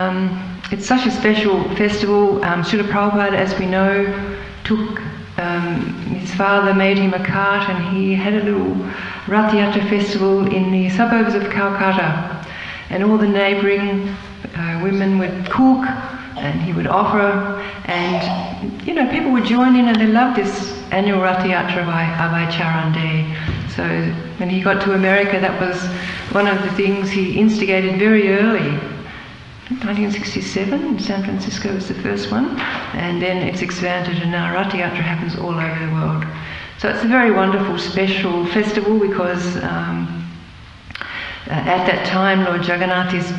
It's such a special festival. Srila Prabhupada, as we know, took his father made him a cart, and he had a little Rath Yatra festival in the suburbs of Calcutta, and all the neighbouring women would cook and he would offer, and people would join in, and they loved this annual Rath Yatra by Abhay Charan Day. So when he got to America, that was one of the things he instigated very early. 1967, San Francisco was the first one, and then it's expanded, and now Rath Yatra happens all over the world. So it's a very wonderful, special festival, because at that time Lord Jagannath is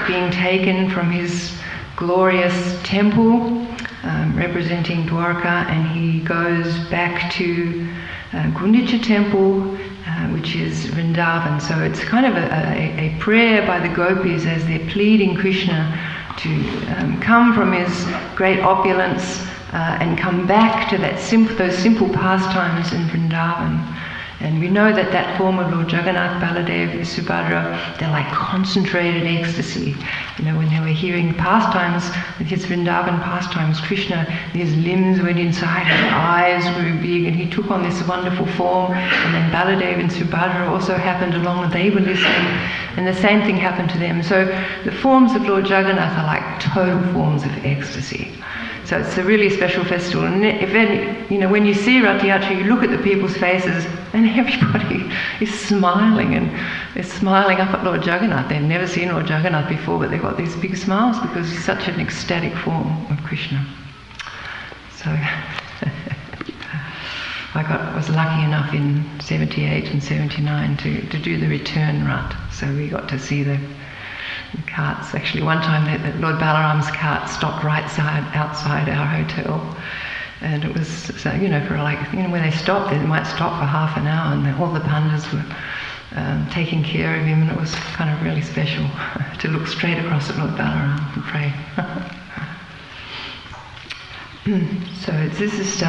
being taken from his glorious temple representing Dwarka, and he goes back to Gundicha temple, which is Vrindavan. So it's kind of a prayer by the gopis as they're pleading Krishna to come from his great opulence and come back to those simple pastimes in Vrindavan. And we know that form of Lord Jagannath, Baladev, Subhadra, they're like concentrated ecstasy. When they were hearing pastimes, with his Vrindavan pastimes, Krishna, his limbs went inside, his eyes grew big, and he took on this wonderful form. And then Baladev and Subhadra also happened along, and they were listening, and the same thing happened to them. So the forms of Lord Jagannath are like total forms of ecstasy. So it's a really special festival, and when you see Rath Yatra, you look at the people's faces, and everybody is smiling, and they're smiling up at Lord Jagannath. They've never seen Lord Jagannath before, but they've got these big smiles because he's such an ecstatic form of Krishna. So I was lucky enough in 78 and 79 to do the return Rath, so we got to see the carts. Actually, one time Lord Balaram's cart stopped right outside our hotel, and it was where they stopped, they might stop for half an hour, and all the pandas were taking care of him, and it was kind of really special to look straight across at Lord Balaram and pray. So this is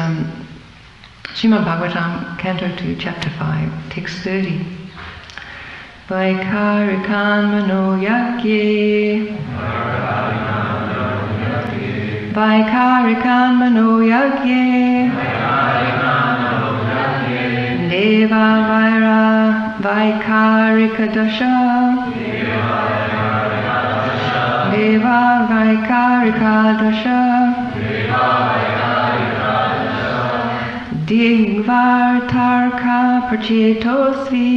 Srimad Bhagavatam, Canto 2, Chapter 5, Text 30. Vaikarikan mano yagye, Vaikarikan mano yagye, Deva Vaira Vaikarika Dasha, Deva Vaikarika Dasha, Digvartarka Prachetosvi,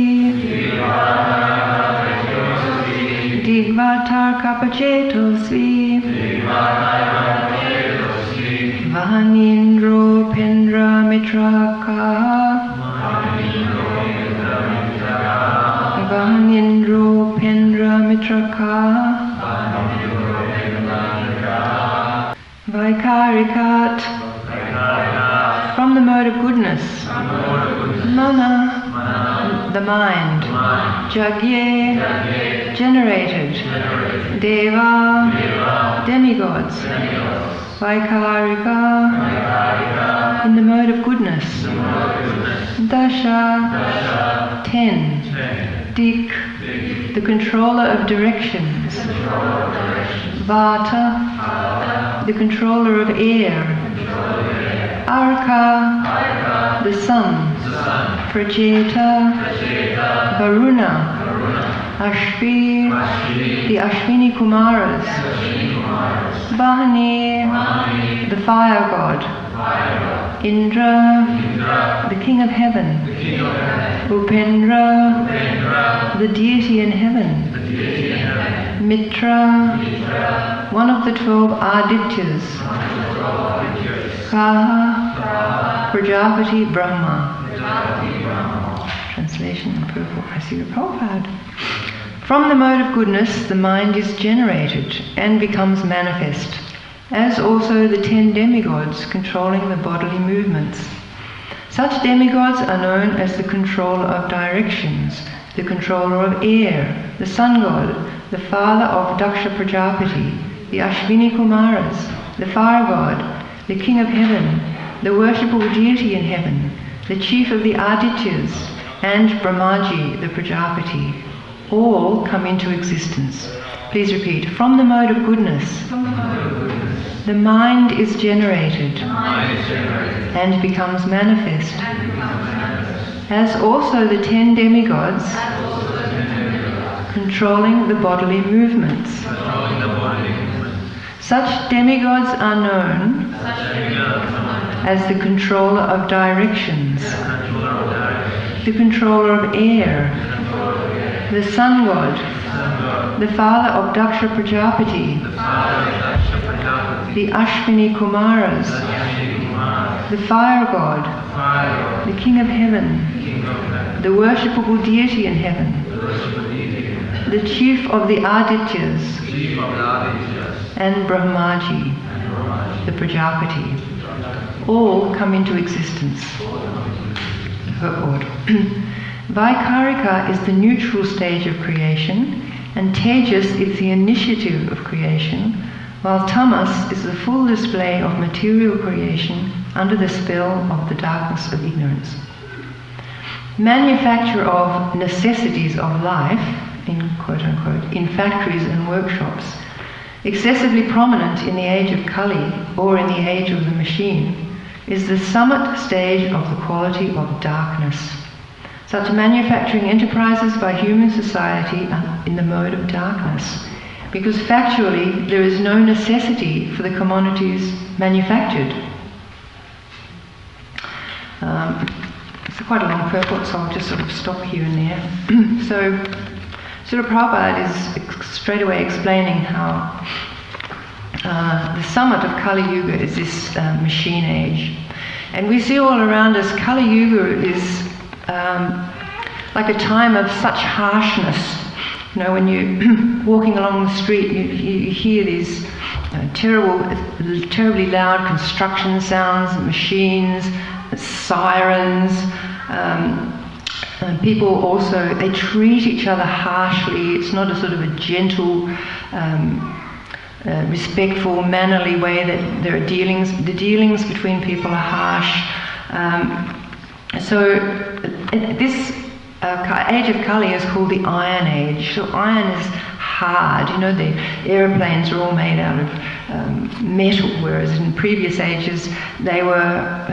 Digvartarka Prachetosvi, Vahanindro Pendra Mitraka, Vahanindro Pendra Mitraka, Vaikarikat, from the mode of goodness, Mana, the mind, Jagye, generated, Deva, demigods, Vaikarika, in the mode of goodness, Dasha, 10, Dik, the controller of directions, Vata, the controller of air, Arka, the sun, Prajeta, Varuna, Ashvi, the Ashvini Kumaras, Bahani, the fire god, Indra, the king of heaven, Upendra, the deity in heaven, Mitra, one of the 12 Adityas, Kaha, Prajapati Brahma. Translation and purport by Srila Prabhupada. From the mode of goodness, the mind is generated and becomes manifest, as also the 10 demigods controlling the bodily movements. Such demigods are known as the controller of directions, the controller of air, the sun god, the father of Daksha Prajapati, the Ashvini Kumaras, the fire god, the king of heaven, the worshipable deity in heaven, the chief of the Adityas, and Brahmaji, the Prajapati, all come into existence. Please repeat. From the mode of goodness, the mind is generated and becomes manifest, as also the 10 demigods controlling the bodily movements. Such demigods are known as the controller of directions, the controller of air, the sun god, the father of Daksha Prajapati, the Ashwini Kumaras, the fire god, the king of heaven, the worshipable deity in heaven, the chief of the Adityas, and Brahmaji, the Prajapati. All come into existence. Purport. Vaikarika is the neutral stage of creation, and Tejas is the initiative of creation, while Tamas is the full display of material creation under the spell of the darkness of ignorance. Manufacture of necessities of life, in quote-unquote, in factories and workshops, excessively prominent in the age of Kali or in the age of the machine, is the summit stage of the quality of darkness. Such manufacturing enterprises by human society are in the mode of darkness, because factually there is no necessity for the commodities manufactured. It's quite a long purport, so I'll just sort of stop here and there. So, Srila Prabhupada is straight away explaining how the summit of Kali Yuga is this machine age. And we see all around us, Kali Yuga is like a time of such harshness. You know, when you're walking along the street, you hear these terribly loud construction sounds, machines, sirens. People also, they treat each other harshly. It's not a sort of a gentle, respectful, mannerly way that there are dealings. The dealings between people are harsh. So this age of Kali is called the Iron Age. So iron is hard. You know, the aeroplanes are all made out of metal, whereas in previous ages they were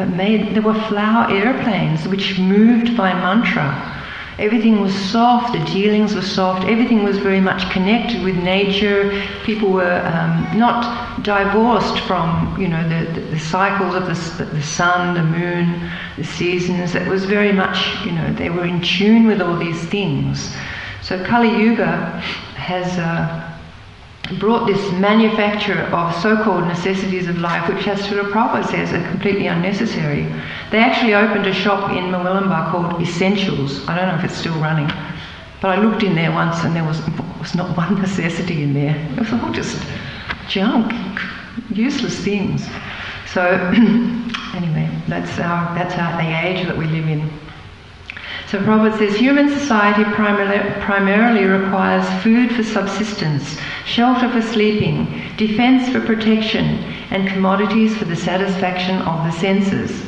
flower airplanes which moved by mantra. Everything was soft, the dealings were soft, everything was very much connected with nature. People were not divorced from, you know, the cycles of the sun, the moon, the seasons. It was very much, you know, they were in tune with all these things. So Kali Yuga has brought this manufacture of so-called necessities of life, which, as Srila Prabhupada says, are completely unnecessary. They actually opened a shop in Mawilamba called Essentials. I don't know if it's still running, but I looked in there once and there was not one necessity in there. It was all just junk, useless things. So anyway, that's the age that we live in. So Prabhupada says, human society primarily requires food for subsistence, shelter for sleeping, defense for protection, and commodities for the satisfaction of the senses.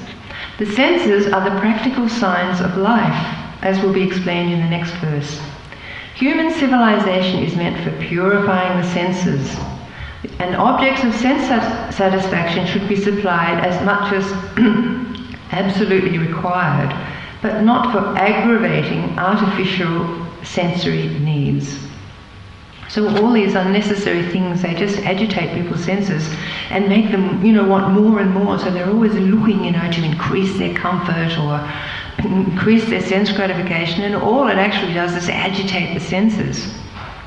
The senses are the practical signs of life, as will be explained in the next verse. Human civilization is meant for purifying the senses, and objects of sense satisfaction should be supplied as much as absolutely required, but not for aggravating artificial sensory needs. So all these unnecessary things, they just agitate people's senses and make them, you know, want more and more. So they're always looking, you know, to increase their comfort or increase their sense gratification, and all it actually does is agitate the senses.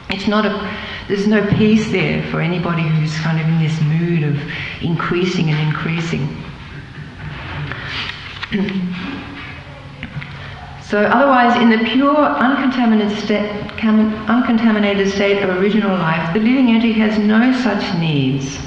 It's not there's no peace there for anybody who's kind of in this mood of increasing and increasing. So otherwise, in the pure, uncontaminated state of original life, the living entity has no such needs.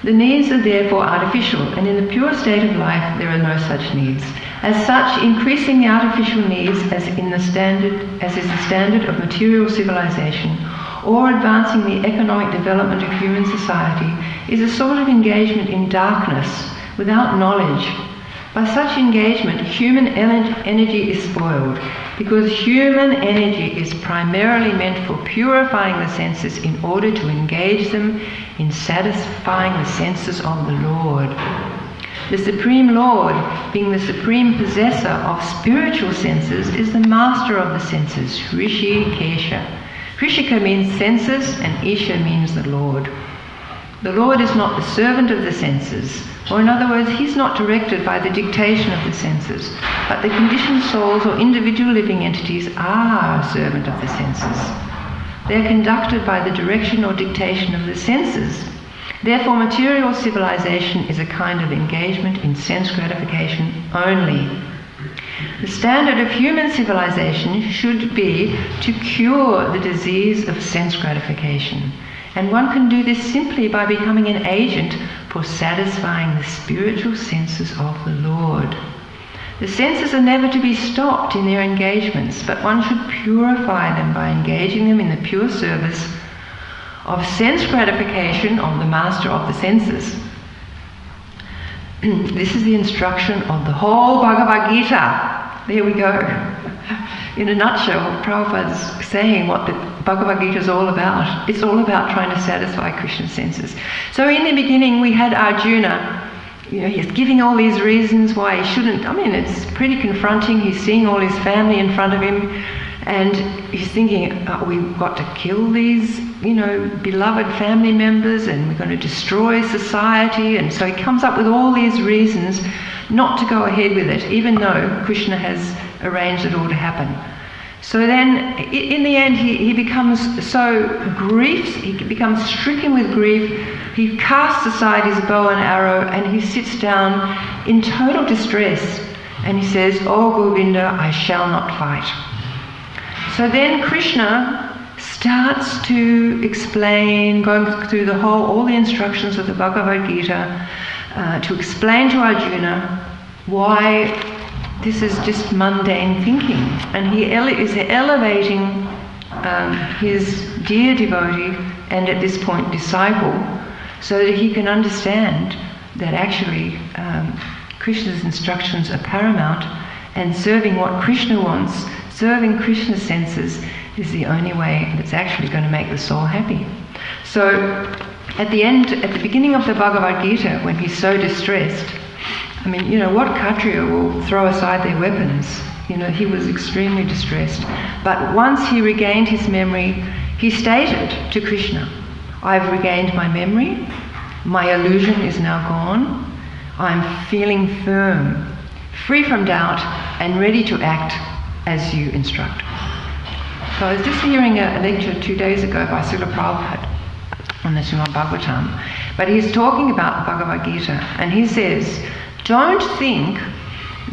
The needs are therefore artificial, and in the pure state of life, there are no such needs. As such, increasing the artificial needs as is the standard of material civilization, or advancing the economic development of human society, is a sort of engagement in darkness without knowledge, By such engagement, human energy is spoiled, because human energy is primarily meant for purifying the senses in order to engage them in satisfying the senses of the Lord. The Supreme Lord, being the supreme possessor of spiritual senses, is the master of the senses, Hrishikesha. Hrishika means senses and Isha means the Lord. The Lord is not the servant of the senses, or in other words, he's not directed by the dictation of the senses, but the conditioned souls or individual living entities are a servant of the senses. They are conducted by the direction or dictation of the senses. Therefore, material civilization is a kind of engagement in sense gratification only. The standard of human civilization should be to cure the disease of sense gratification. And one can do this simply by becoming an agent for satisfying the spiritual senses of the Lord. The senses are never to be stopped in their engagements, but one should purify them by engaging them in the pure service of sense gratification of the master of the senses. This is the instruction of the whole Bhagavad Gita. There we go. In a nutshell, Prabhupada's saying what the Bhagavad Gita is all about. It's all about trying to satisfy Krishna's senses. So in the beginning we had Arjuna. He's giving all these reasons why he shouldn't. I mean, it's pretty confronting. He's seeing all his family in front of him, and he's thinking, we've got to kill these, beloved family members, and we're going to destroy society. And so he comes up with all these reasons not to go ahead with it, even though Krishna has arranged it all to happen. So then, in the end, he becomes he becomes stricken with grief. He casts aside his bow and arrow, and he sits down in total distress. And he says, "Oh Govinda, I shall not fight." So then Krishna starts to explain, going through all the instructions of the Bhagavad Gita, to explain to Arjuna why this is just mundane thinking. And he is elevating his dear devotee, and at this point disciple, so that he can understand that actually Krishna's instructions are paramount, and serving what Krishna wants, serving Krishna's senses, is the only way that's actually going to make the soul happy. So at the beginning of the Bhagavad Gita, when he's so distressed, I mean, what Kshatriya will throw aside their weapons? He was extremely distressed. But once he regained his memory, he stated to Krishna, "I've regained my memory, my illusion is now gone, I'm feeling firm, free from doubt, and ready to act as you instruct." So I was just hearing a lecture 2 days ago by Srila Prabhupada on the Srimad Bhagavatam, but he's talking about the Bhagavad Gita, and he says, don't think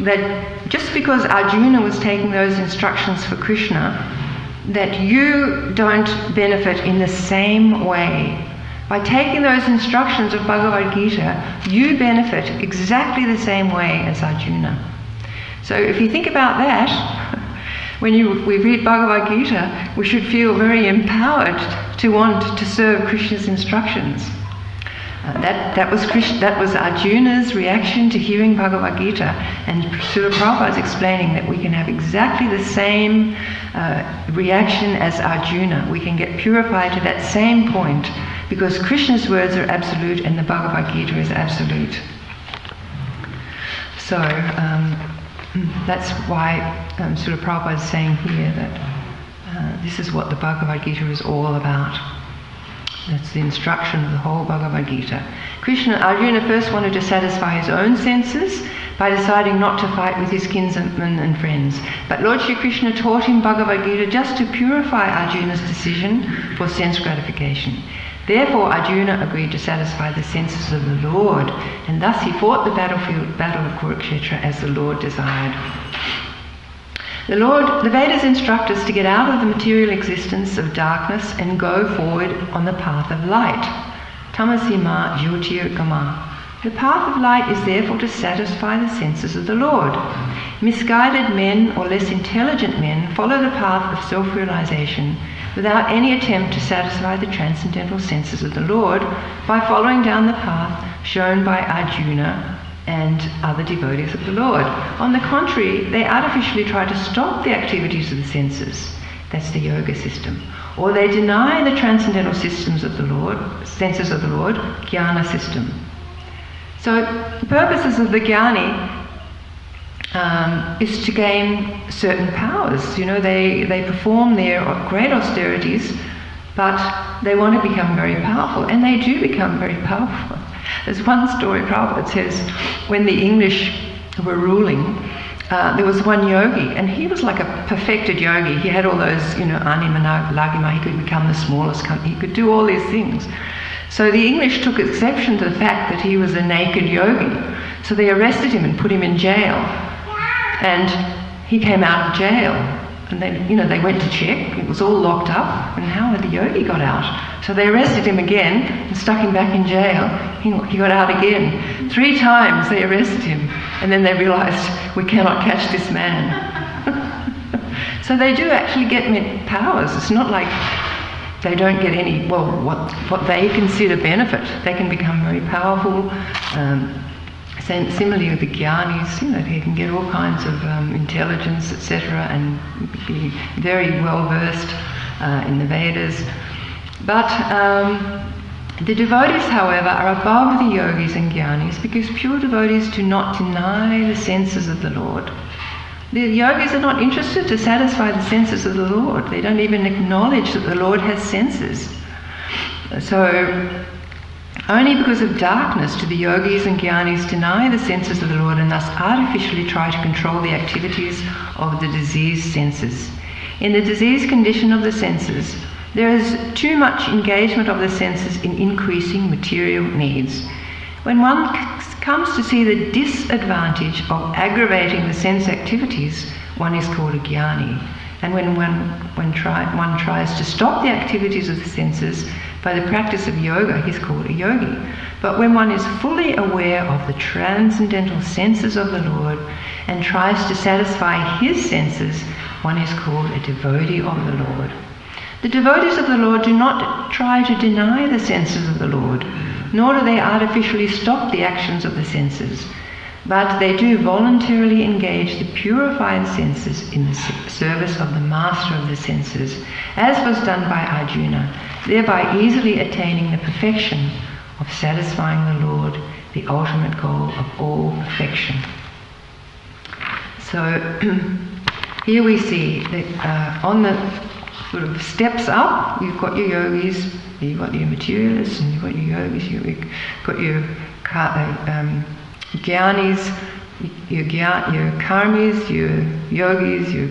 that just because Arjuna was taking those instructions for Krishna, that you don't benefit in the same way. By taking those instructions of Bhagavad Gita, you benefit exactly the same way as Arjuna. So if you think about that, when we read Bhagavad Gita, we should feel very empowered to want to serve Krishna's instructions. That was Arjuna's reaction to hearing Bhagavad Gita, and Srila Prabhupada is explaining that we can have exactly the same reaction as Arjuna. We can get purified to that same point, because Krishna's words are absolute and the Bhagavad Gita is absolute. So that's why Srila Prabhupada is saying here that this is what the Bhagavad Gita is all about. That's the instruction of the whole Bhagavad Gita. Arjuna first wanted to satisfy his own senses by deciding not to fight with his kinsmen and friends. But Lord Shri Krishna taught him Bhagavad Gita just to purify Arjuna's decision for sense gratification. Therefore Arjuna agreed to satisfy the senses of the Lord, and thus he fought the battle of Kurukshetra as the Lord desired. The Vedas instruct us to get out of the material existence of darkness and go forward on the path of light. Tamasima jyotirgama. The path of light is therefore to satisfy the senses of the Lord. Misguided men or less intelligent men follow the path of self-realization without any attempt to satisfy the transcendental senses of the Lord by following down the path shown by Arjuna and other devotees of the Lord. On the contrary, they artificially try to stop the activities of the senses. That's the yoga system. Or they deny the transcendental systems of the Lord, senses of the Lord, jnana system. So the purposes of the jnani is to gain certain powers. You know, they perform their great austerities, but they want to become very powerful, and they do become very powerful. There's one story Prabhupada says, when the English were ruling, there was one yogi, and he was like a perfected yogi. He had all those, anima, lagima, he could become the smallest, he could do all these things. So the English took exception to the fact that he was a naked yogi. So they arrested him and put him in jail. And he came out of jail. And they went to check. It was all locked up. And how had the yogi got out? So they arrested him again and stuck him back in jail. He got out again. 3 times they arrested him. And then they realized, we cannot catch this man. So they do actually get powers. It's not like they don't get any, what they consider benefit. They can become very powerful. Similarly with the jnanis, they can get all kinds of intelligence, etc., and be very well versed in the Vedas. But the devotees, however, are above the yogis and jnanis because pure devotees do not deny the senses of the Lord. The yogis are not interested to satisfy the senses of the Lord. They don't even acknowledge that the Lord has senses. So only because of darkness do the yogis and jnanis deny the senses of the Lord and thus artificially try to control the activities of the diseased senses. In the diseased condition of the senses, there is too much engagement of the senses in increasing material needs. When one comes to see the disadvantage of aggravating the sense activities, one is called a jnani. And when one tries to stop the activities of the senses by the practice of yoga, he's called a yogi. But when one is fully aware of the transcendental senses of the Lord and tries to satisfy his senses, one is called a devotee of the Lord. The devotees of the Lord do not try to deny the senses of the Lord, nor do they artificially stop the actions of the senses, but they do voluntarily engage the purified senses in the service of the master of the senses, as was done by Arjuna, thereby easily attaining the perfection of satisfying the Lord, the ultimate goal of all perfection. So here we see that on the sort of steps up, you've got your yogis, you've got your materialists, and you've got your yogis, you've got your jnanis, your karmis, your yogis, your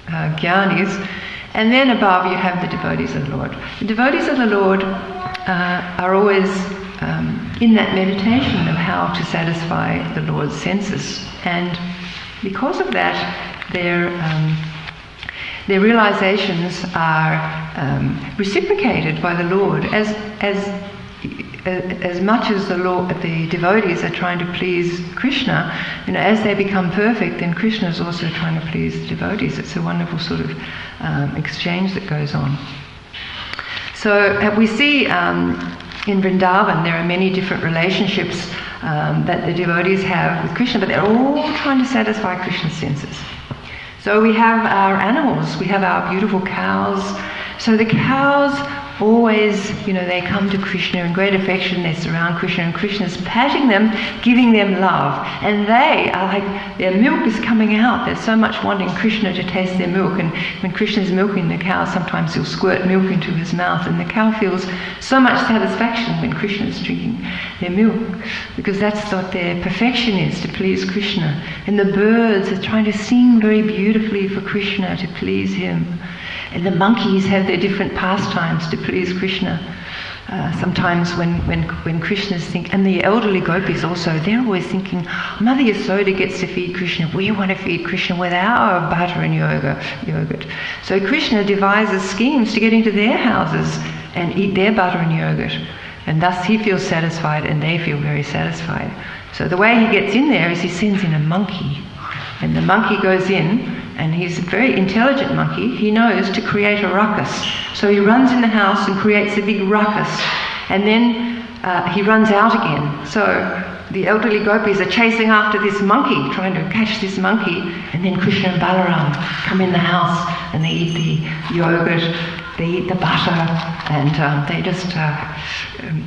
jnanis, and then above you have the devotees of the Lord. The devotees of the Lord are always in that meditation of how to satisfy the Lord's senses, and because of that, their realizations are reciprocated by the Lord as much as the devotees are trying to please Krishna. As they become perfect, then Krishna is also trying to please the devotees. It's a wonderful sort of exchange that goes on. So we see in Vrindavan there are many different relationships that the devotees have with Krishna, but they're all trying to satisfy Krishna's senses. So we have our animals, we have our beautiful cows. So the cows always, they come to Krishna in great affection, they surround Krishna, and Krishna's patting them, giving them love. And they are like, their milk is coming out. There's so much wanting Krishna to taste their milk. And when Krishna's milking the cow, sometimes he'll squirt milk into his mouth, and the cow feels so much satisfaction when Krishna's drinking their milk, because that's what their perfection is, to please Krishna. And the birds are trying to sing very beautifully for Krishna, to please him. And the monkeys have their different pastimes to please Krishna. Sometimes when Krishna's thinking, and the elderly gopis also, they're always thinking, Mother Yasoda gets to feed Krishna, we want to feed Krishna with our butter and yogurt. So Krishna devises schemes to get into their houses and eat their butter and yogurt. And thus he feels satisfied and they feel very satisfied. So the way he gets in there is he sends in a monkey. And the monkey goes in, and he's a very intelligent monkey. He knows to create a ruckus. So he runs in the house and creates a big ruckus. And then he runs out again. So the elderly gopis are chasing after this monkey, trying to catch this monkey, and then Krishna and Balaram come in the house and they eat the yogurt, they eat the butter, and they just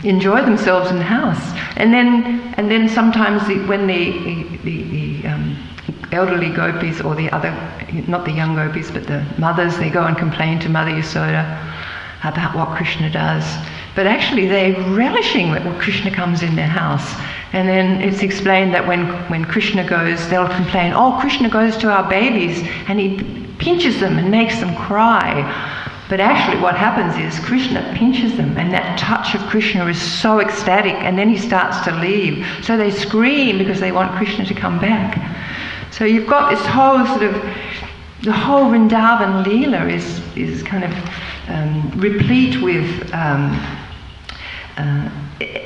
enjoy themselves in the house. And then sometimes when the elderly gopis, or the other, not the young gopis, but the mothers, they go and complain to Mother Yasoda about what Krishna does. But actually they're relishing that when Krishna comes in their house. And then it's explained that when Krishna goes, they'll complain, oh, Krishna goes to our babies and he pinches them and makes them cry. But actually what happens is Krishna pinches them, and that touch of Krishna is so ecstatic, and then he starts to leave. So they scream because they want Krishna to come back. So you've got this whole sort of, the whole Vrindavan Leela is kind of replete with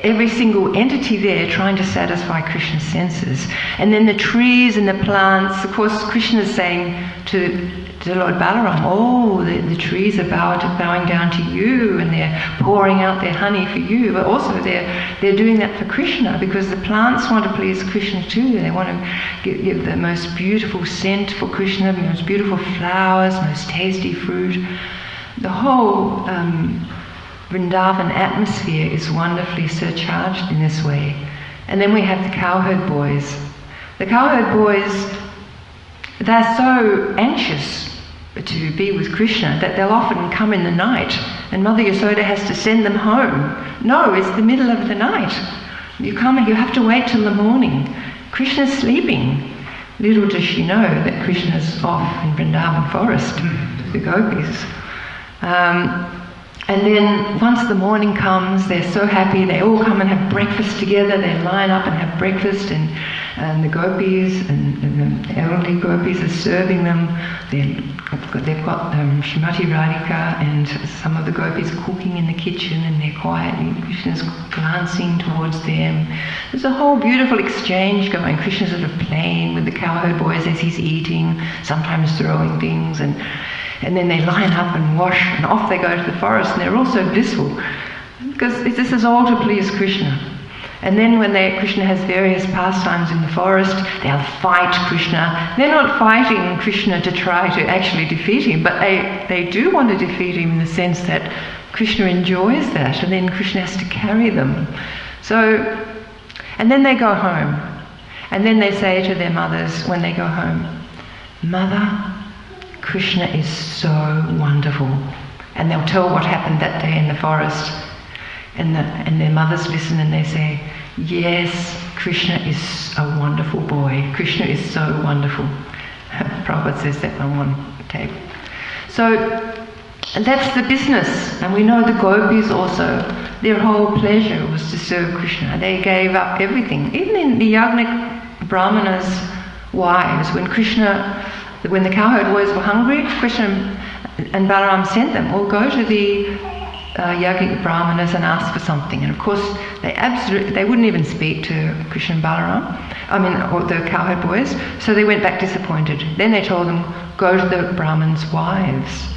every single entity there trying to satisfy Krishna's senses. And then the trees and the plants, of course Krishna is saying to Lord Balaram, oh, the trees are bowing down to you, and they're pouring out their honey for you. But also they're doing that for Krishna, because the plants want to please Krishna too. They want to give the most beautiful scent for Krishna, the most beautiful flowers, most tasty fruit. The whole Vrindavan atmosphere is wonderfully surcharged in this way. And then we have the cowherd boys. The cowherd boys, they're so anxious to be with Krishna that they'll often come in the night, and Mother Yasoda has to send them home. No, it's the middle of the night. You come and you have to wait till the morning. Krishna's sleeping. Little does she know that Krishna's off in Vrindavan forest with the gopis. And then once the morning comes, they're so happy, they all come and have breakfast together, they line up and have breakfast, and the gopis and the elderly gopis are serving them. They've got Srimati Radhika and some of the gopis cooking in the kitchen, and they're quietly, Krishna's glancing towards them. There's a whole beautiful exchange going. Krishna's sort of playing with the cowherd boys as he's eating, sometimes throwing things, and then they line up and wash, and off they go to the forest, and they're all so blissful, because this is all to please Krishna. And then when Krishna has various pastimes in the forest, they'll fight Krishna. They're not fighting Krishna to try to actually defeat him, but they do want to defeat him in the sense that Krishna enjoys that, and then Krishna has to carry them. So, and then they go home, and then they say to their mothers when they go home, Mother, Krishna is so wonderful. And they'll tell what happened that day in the forest. And their mothers listen and they say, yes, Krishna is a wonderful boy. Krishna is so wonderful. Prabhupada says that on one tape. So that's the business. And we know the gopis also, their whole pleasure was to serve Krishna. They gave up everything. Even in the Yagnik Brahmana's wives, when the cowherd boys were hungry, Krishna and Balaram sent them, well, go to the Yagnik Brahmanas and ask for something. And of course, they wouldn't even speak to Krishna and Balaram, or the cowherd boys, so they went back disappointed. Then they told them, go to the Brahmins' wives.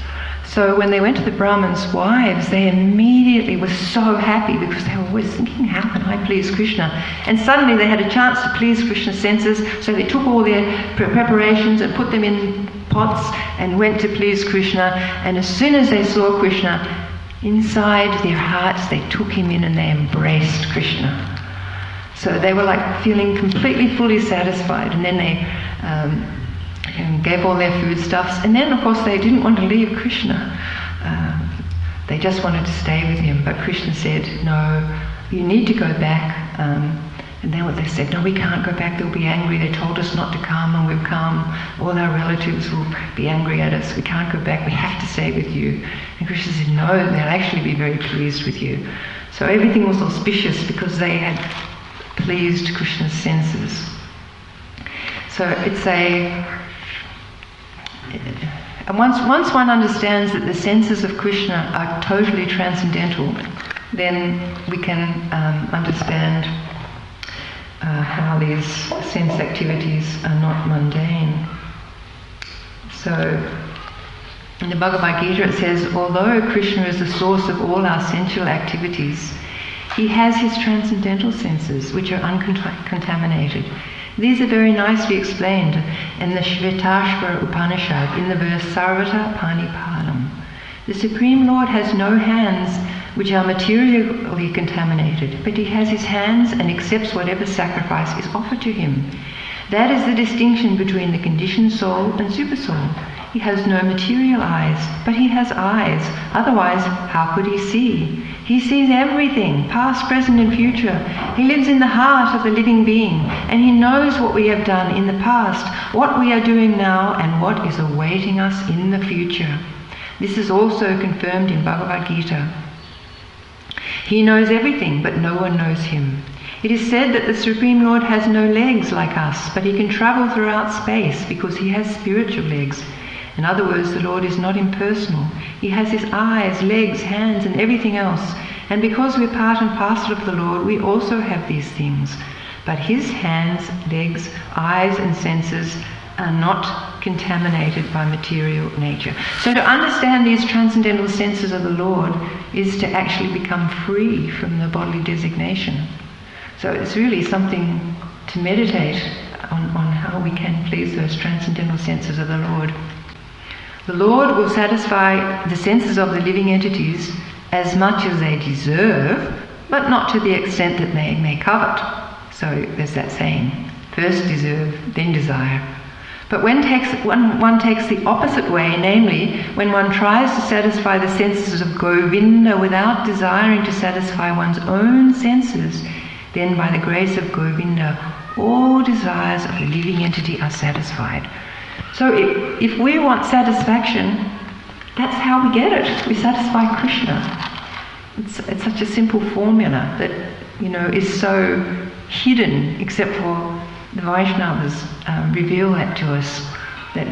So when they went to the Brahmins' wives, they immediately were so happy, because they were always thinking, how can I please Krishna? And suddenly they had a chance to please Krishna's senses, so they took all their preparations and put them in pots and went to please Krishna. And as soon as they saw Krishna, inside their hearts they took him in and they embraced Krishna. So they were like feeling completely fully satisfied, and then they and gave all their foodstuffs, and then of course they didn't want to leave Krishna. They just wanted to stay with him, but Krishna said, no, you need to go back. And then they said, no, we can't go back, they'll be angry, they told us not to come and we've come, all our relatives will be angry at us, we can't go back, we have to stay with you. And Krishna said, no, they'll actually be very pleased with you. So everything was auspicious because they had pleased Krishna's senses. So it's and once one understands that the senses of Krishna are totally transcendental, then we can understand how these sense activities are not mundane. So in the Bhagavad Gita it says, although Krishna is the source of all our sensual activities, he has his transcendental senses, which are uncontaminated. These are very nicely explained in the Shvetashvara Upanishad in the verse Sarvata Panipadam. The Supreme Lord has no hands which are materially contaminated, but he has his hands and accepts whatever sacrifice is offered to him. That is the distinction between the conditioned soul and supersoul. He has no material eyes, but he has eyes. Otherwise, how could he see? He sees everything, past, present, and future. He lives in the heart of the living being, and he knows what we have done in the past, what we are doing now, and what is awaiting us in the future. This is also confirmed in Bhagavad Gita. He knows everything, but no one knows him. It is said that the Supreme Lord has no legs like us, but he can travel throughout space because he has spiritual legs. In other words, the Lord is not impersonal. He has his eyes, legs, hands, and everything else. And because we're part and parcel of the Lord, we also have these things. But his hands, legs, eyes, and senses are not contaminated by material nature. So to understand these transcendental senses of the Lord is to actually become free from the bodily designation. So it's really something to meditate on how we can please those transcendental senses of the Lord. The Lord will satisfy the senses of the living entities as much as they deserve, but not to the extent that they may covet. So there's that saying, first deserve, then desire. But when one takes the opposite way, namely, when one tries to satisfy the senses of Govinda without desiring to satisfy one's own senses, then by the grace of Govinda, all desires of the living entity are satisfied. So if we want satisfaction, that's how we get it. We satisfy Krishna. It's such a simple formula that, is so hidden, except for the Vaishnavas reveal that to us, that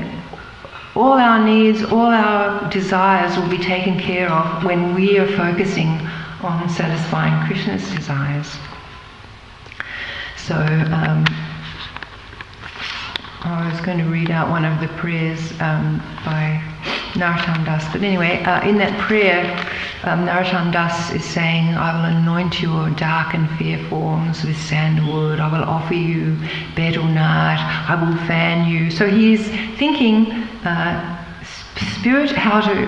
all our needs, all our desires will be taken care of when we are focusing on satisfying Krishna's desires. So I was going to read out one of the prayers by Narottam Das. But anyway, in that prayer, Narottam Das is saying, I will anoint your dark and fair forms with sandalwood. I will offer you betel nut. I will fan you. So he's thinking how to,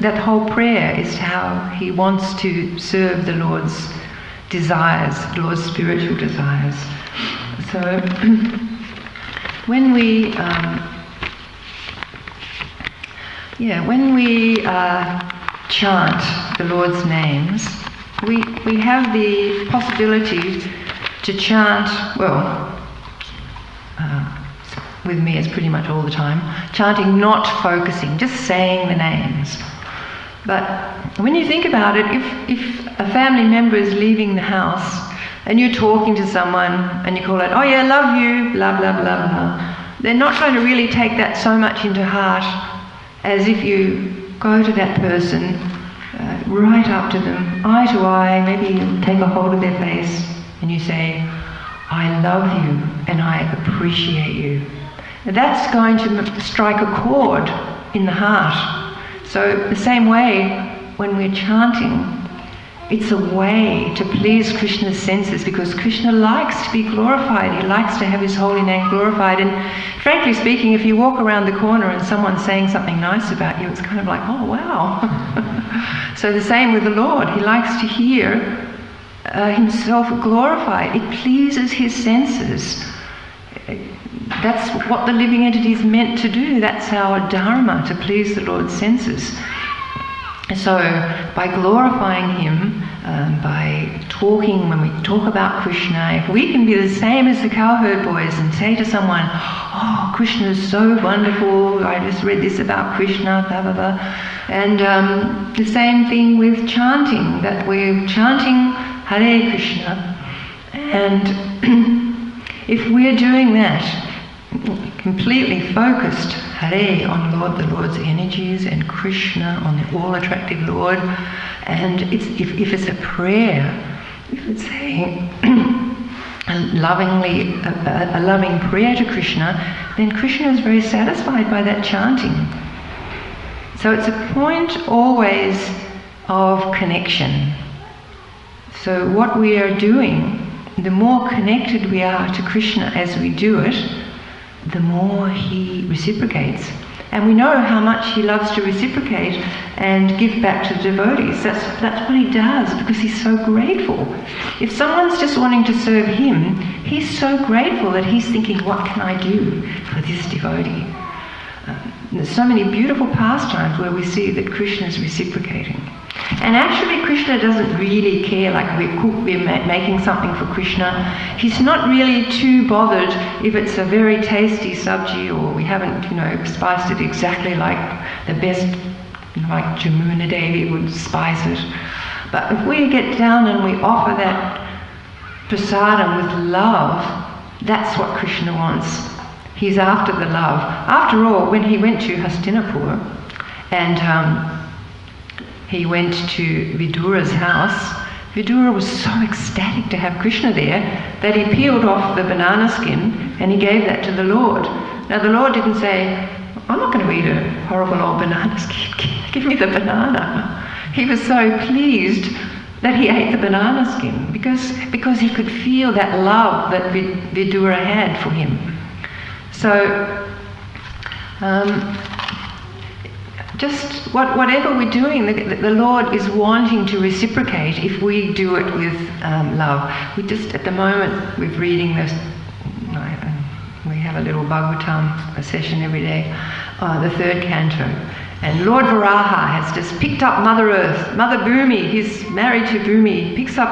that whole prayer is how he wants to serve the Lord's desires, the Lord's spiritual desires. So when we chant the Lord's names, we have the possibility to chant, with me it's pretty much all the time, chanting not focusing, just saying the names. But when you think about it, if a family member is leaving the house and you're talking to someone and you call out, oh yeah, love you, blah, blah, blah, blah, they're not going to really take that so much into heart as if you go to that person, right up to them, eye to eye, maybe you take a hold of their face and you say, I love you and I appreciate you. That's going to strike a chord in the heart. So the same way, when we're chanting, it's a way to please Krishna's senses, because Krishna likes to be glorified. He likes to have his holy name glorified. And frankly speaking, if you walk around the corner and someone's saying something nice about you, it's kind of like, oh wow. So the same with the Lord. He likes to hear himself glorified. It pleases his senses. That's what the living entity is meant to do. That's our dharma, to please the Lord's senses. So by glorifying him, by talking, when we talk about Krishna, if we can be the same as the cowherd boys and say to someone, oh, Krishna is so wonderful, I just read this about Krishna, blah, blah, blah. And the same thing with chanting, that we're chanting Hare Krishna. And if we're doing that, completely focused, Hare on the Lord's energies, and Krishna on the all-attractive Lord, and if it's a prayer, if it's a loving prayer to Krishna, then Krishna is very satisfied by that chanting. So it's a point always of connection. So what we are doing, the more connected we are to Krishna as we do it, the more he reciprocates. And we know how much he loves to reciprocate and give back to the devotees. That's what he does, because he's so grateful. If someone's just wanting to serve him, he's so grateful that he's thinking, what can I do for this devotee? There's so many beautiful pastimes where we see that Krishna is reciprocating. And actually Krishna doesn't really care, like we're making something for Krishna. He's not really too bothered if it's a very tasty sabji or we haven't, spiced it exactly like the best, like Jamuna Devi would spice it. But if we get down and we offer that prasadam with love, that's what Krishna wants. He's after the love. After all, when he went to Hastinapur and he went to Vidura's house, Vidura was so ecstatic to have Krishna there that he peeled off the banana skin and he gave that to the Lord. Now the Lord didn't say, I'm not going to eat a horrible old banana skin, give me the banana. He was so pleased that he ate the banana skin because he could feel that love that Vidura had for him. So, just whatever we're doing, the Lord is wanting to reciprocate if we do it with love. We just, at the moment, we're reading this, we have a little Bhagavatam session every day, the third canto. And Lord Varaha has just picked up Mother Earth, Mother Bhumi. He's married to Bhumi. He picks up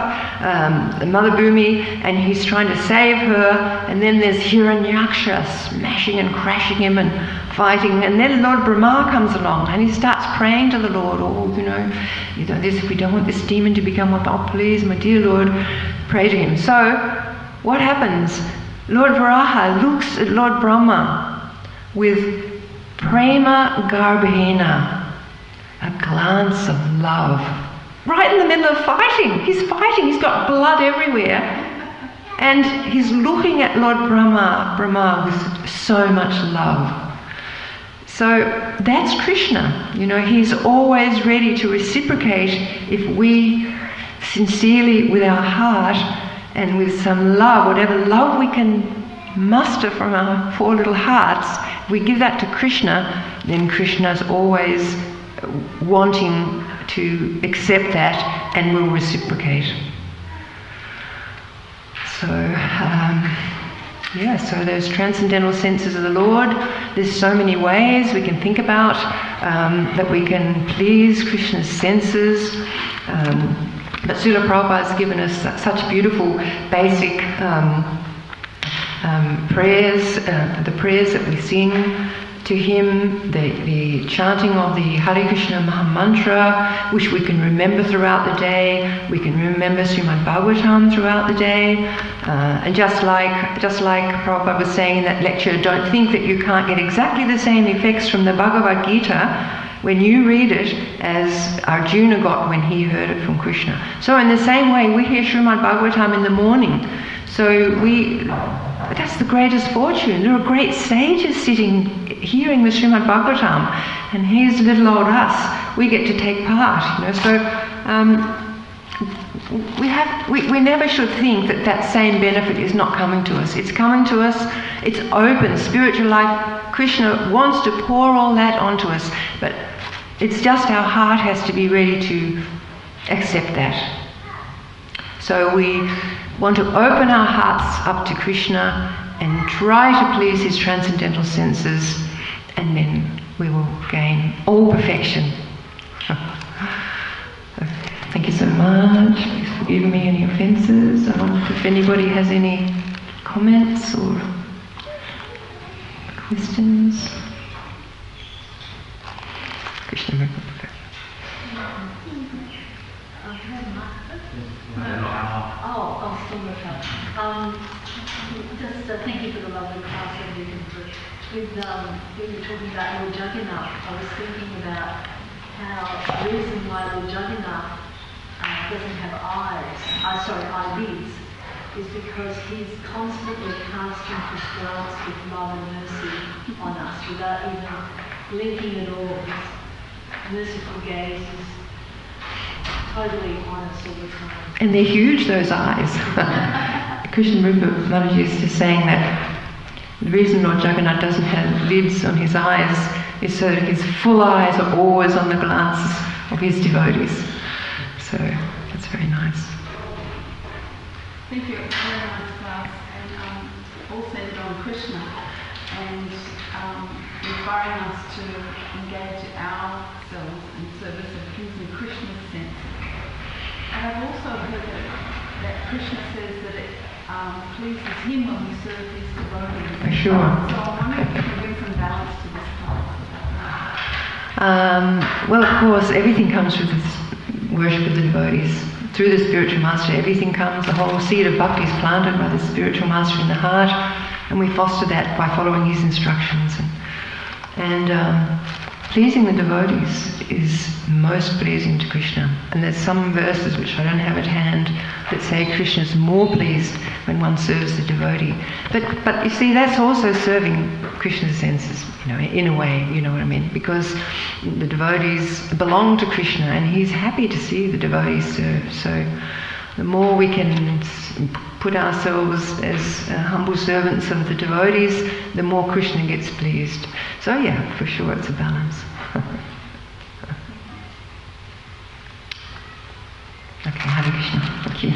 Mother Bhumi and he's trying to save her. And then there's Hiranyaksha smashing and crashing him and fighting. And then Lord Brahma comes along and he starts praying to the Lord. This, if we don't want this demon to become one, oh please, my dear Lord, pray to him. So what happens? Lord Varaha looks at Lord Brahma with Prema Garbhena, a glance of love. Right in the middle of fighting. He's fighting, he's got blood everywhere. And he's looking at Lord Brahma with so much love. So that's Krishna. He's always ready to reciprocate if we sincerely, with our heart and with some love, whatever love we can muster from our poor little hearts, if we give that to Krishna, then Krishna's always wanting to accept that and will reciprocate. So, so those transcendental senses of the Lord, there's so many ways we can think about that we can please Krishna's senses. But Srila Prabhupada has given us such beautiful basic prayers, the prayers that we sing to him, the chanting of the Hare Krishna Maha Mantra, which we can remember throughout the day. We can remember Srimad Bhagavatam throughout the day. And just like Prabhupada was saying in that lecture, don't think that you can't get exactly the same effects from the Bhagavad Gita when you read it as Arjuna got when he heard it from Krishna. So in the same way, we hear Srimad Bhagavatam in the morning. So that's the greatest fortune. There are great sages sitting, hearing the Srimad Bhagavatam, and here's little old us. We get to take part, So we never should think that same benefit is not coming to us. It's coming to us. It's open. Spiritual life, Krishna wants to pour all that onto us, but it's just our heart has to be ready to accept that. So we want to open our hearts up to Krishna and try to please his transcendental senses, and then we will gain all perfection. Thank you so much. Please forgive me any offences. I wonder if anybody has any comments or questions. Krishna. Just thank you for the lovely class that you can put. When you were talking about Lord Jagannath, I was thinking about how the reason why Lord Jagannath doesn't have eyelids, is because he's constantly casting his glance with love and mercy on us without even blinking at all. His merciful gaze is totally honest all the time. And they're huge, those eyes. Krishna Rupa Maharaj is just saying that the reason Lord Jagannath doesn't have lids on his eyes is so that his full eyes are always on the glances of his devotees. So that's very nice. Thank you. It's a very nice class, and all centered on Krishna and inspiring us to engage ourselves in service of his and Krishna's sense. And I've also heard that Krishna says that it pleases him when we serve his devotees. Sure. So I'm wondering if you can bring some balance to this class. Well, of course, everything comes through this worship of the devotees. Through the spiritual master, everything comes. The whole seed of bhakti is planted by the spiritual master in the heart, and we foster that by following his instructions. And pleasing the devotees is most pleasing to Krishna. And there's some verses which I don't have at hand that say Krishna is more pleased when one serves the devotee. But you see, that's also serving Krishna's senses, in a way, you know what I mean? Because the devotees belong to Krishna, and he's happy to see the devotees serve. So the more we can put ourselves as humble servants of the devotees, the more Krishna gets pleased. So yeah, for sure it's a balance. Okay, Hare Krishna. Thank you.